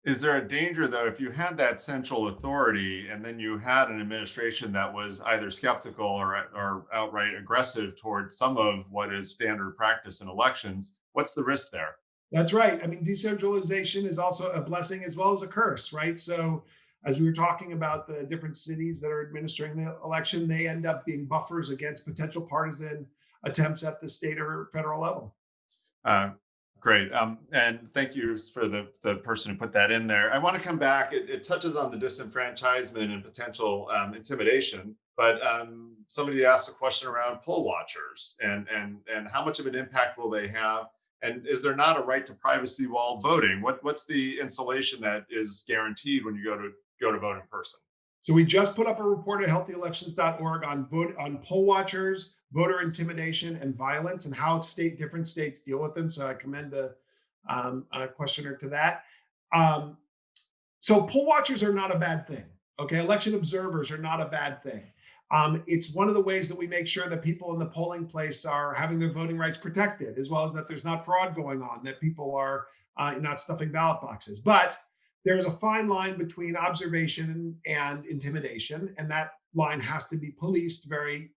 Is there a danger though, if you had that central authority and then you had an administration that was either skeptical or outright aggressive towards some of what is standard practice in elections? What's the risk there? That's right. I mean, decentralization is also a blessing as well as a curse, right? So, as we were talking about the different cities that are administering the election, they end up being buffers against potential partisan attempts at the state or federal level. Uh, Great. And thank you for the person who put that in there. I want to come back. It touches on the disenfranchisement and potential intimidation, but somebody asked a question around poll watchers and how much of an impact will they have? And is there not a right to privacy while voting? What's the insulation that is guaranteed when you go to vote in person? So we just put up a report at healthyelections.org on poll watchers, voter intimidation, and violence, and how different states deal with them. So I commend the questioner to that. Um, so poll watchers are not a bad thing. Okay, election observers are not a bad thing. It's one of the ways that we make sure that people in the polling place are having their voting rights protected, as well as that there's not fraud going on, that people are not stuffing ballot boxes. But there's a fine line between observation and intimidation, and that line has to be policed very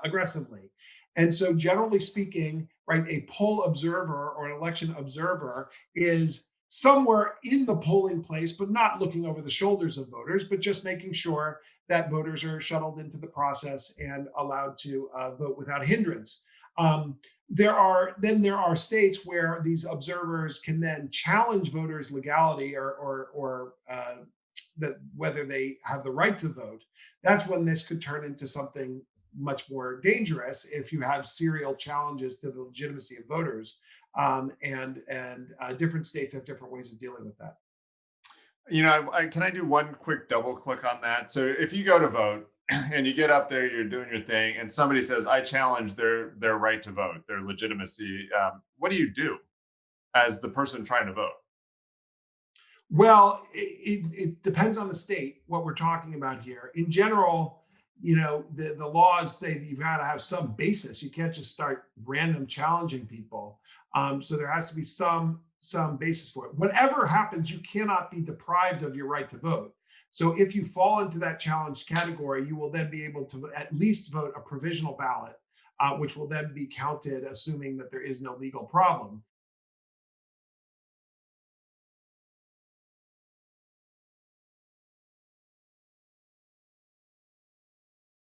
aggressively. And so, generally speaking, right, a poll observer or an election observer is somewhere in the polling place, but not looking over the shoulders of voters, but just making sure that voters are shuttled into the process and allowed to vote without hindrance. Um, there are states where these observers can then challenge voters' legality or that whether they have the right to vote. That's when this could turn into something much more dangerous if you have serial challenges to the legitimacy of voters. And different states have different ways of dealing with that. Can I do one quick double click on that? So if you go to vote and you get up there, you're doing your thing, and somebody says, "I challenge their right to vote, their legitimacy," what do you do as the person trying to vote? Well, it depends on the state, what we're talking about here. In general, the laws say that you've got to have some basis. You can't just start random challenging people. So there has to be some basis for it. Whatever happens, you cannot be deprived of your right to vote. So if you fall into that challenge category, you will then be able to at least vote a provisional ballot, which will then be counted, assuming that there is no legal problem.